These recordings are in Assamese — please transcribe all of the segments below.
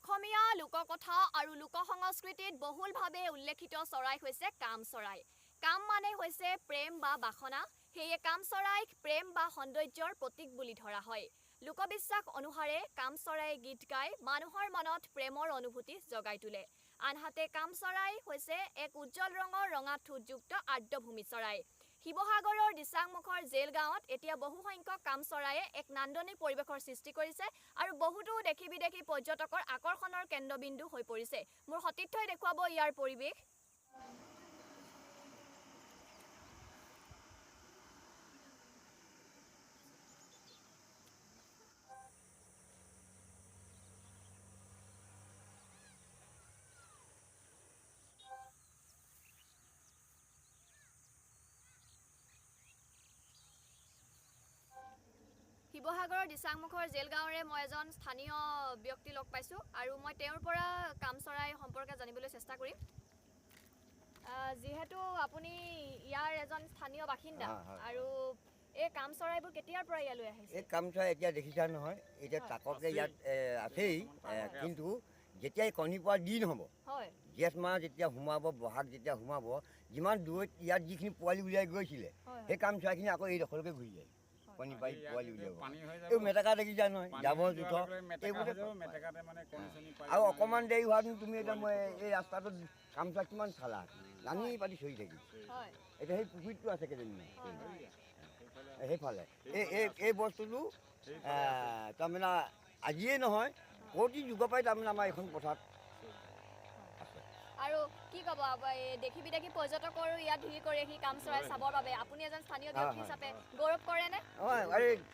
অসমীয়া লোককথা আৰু লোকসংস্কৃতিত বহুলভাৱে উল্লেখিত চৰাই হৈছে কাম চৰাই। কাম মানে হৈছে প্ৰেম বা বাসনা, সেয়ে কাম চৰাইক প্ৰেম বা সৌন্দৰ্যৰ প্ৰতীক বুলি ধৰা হয়। লোকবিশ্বাস অনুসাৰে কাম চৰাইয়ে গীত গাই মানুহৰ মনত প্ৰেমৰ অনুভূতি জগাই তোলে। আনহাতে কাম চৰাই হৈছে এক উজ্জ্বল ৰঙৰ ৰঙা ঠোঁটযুক্ত আৰ্দ্ৰভূমি চৰাই। শিৱসাগৰৰ দিচাংমুখৰ জেল গাঁৱত এতিয়া বহুসংখ্যক কাম চৰাইয়ে এক নান্দনিক পৰিৱেশৰ সৃষ্টি কৰিছে আৰু বহুতো দেশী বিদেশী পৰ্যটকৰ আকৰ্ষণৰ কেন্দ্ৰবিন্দু হৈ পৰিছে। মোৰ সতীৰ্থই দেখুৱাব ইয়াৰ পৰিৱেশ। শিৱসাগৰৰ দিচাংমুখৰ জেলগাঁৱৰে মই এজন স্থানীয় ব্যক্তি লগ পাইছোঁ আৰু মই তেওঁৰ পৰা কাম চৰাই সম্পৰ্কে জানিবলৈ চেষ্টা কৰিম। যিহেতু আপুনি ইয়াৰ এজন স্থানীয় বাসিন্দা আৰু এই কাম চৰাইবোৰ কেতিয়াৰ পৰা ইয়ালৈ আহিছে? এই কাম চৰাই এতিয়া দেখিছা নহয়, এতিয়া তাককে ইয়াত আছেই, কিন্তু যেতিয়া কণী পৰা দিন হ'ব, জেঠ মাহ যেতিয়া সোমাব, বহাগ যেতিয়া সোমাব, যিমান দূৰত ইয়াত যিখিনি পোৱালি উলিয়াই গৈছিলে সেই কাম চৰাইখিনি আকৌ এই দখলকে ঘূৰি যায়। কণী পাৰি পোৱালি উলিয়াব, এই মেটেকা দেখিছা নহয়, জাবৰ জোঁথৰ এইবোৰ। আৰু অকণমান দেৰি হোৱাহেঁতেন তুমি এতিয়া মই এই ৰাস্তাটোত কাম চৰাই কিমান চালা লানি পাতি চৰি থাকিম। এতিয়া সেই পুখুৰীটো আছে কেইজনমান সেইফালে এই বস্তুটো তাৰমানে আজিয়ে নহয় প্ৰতি যুগৰ পৰাই তাৰমানে আমাৰ এইখন পথাৰত আছে। আৰু কি ক'ব, দেশী বিদেশী পৰ্যটকৰো ইয়াত ভিৰ কৰে সি কাম চৰাই চাবৰ বাবে, আপুনি এজন স্থানীয় ব্যক্তি হিচাপে গৌৰৱ কৰেনে? হয়,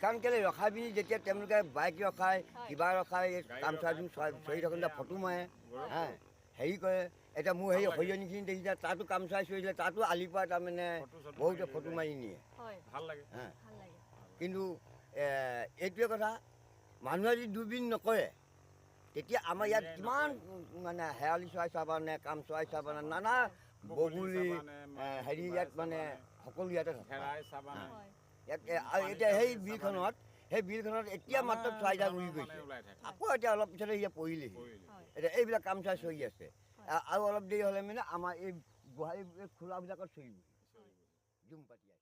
কাৰণ কেলৈ ৰখাই পিনি যেতিয়া তেওঁলোকে বাইক ৰখায়, কিবা ৰখায়, কাম চৰাইটো চৰি থাকোঁতে ফটো মাৰে, হেৰি কৰে। এতিয়া মোৰ সেই সৰিয়হনিখিনি দেখিছে, তাতো কাম চৰাই চৰিছিলে, তাতো আলিৰ পৰা তাৰমানে বহুতে ফটো মাৰি নিয়ে। কিন্তু এইটোৱে কথা, মানুহে যদি দূৰবীন নকৰে তেতিয়া আমাৰ ইয়াত কিমান মানে শেৱালি চৰাই চাবানে, কাম চৰাই চাবানে, নানা বগলী হেৰি ইয়াত মানে সকলো ইয়াতে থাকে ইয়াত। আৰু এতিয়া সেই বিলখনত এতিয়া মাত্ৰ চৰাইজাক উৰি গৈছে, আকৌ এতিয়া অলপ পিছতে ইয়াত পৰিলেহি। এতিয়া এইবিলাক কাম চৰাই চৰি আছে আৰু অলপ দেৰি হ'লে মানে আমাৰ এই গোহালি খোলাবিলাকত চৰিব জুম পাতি।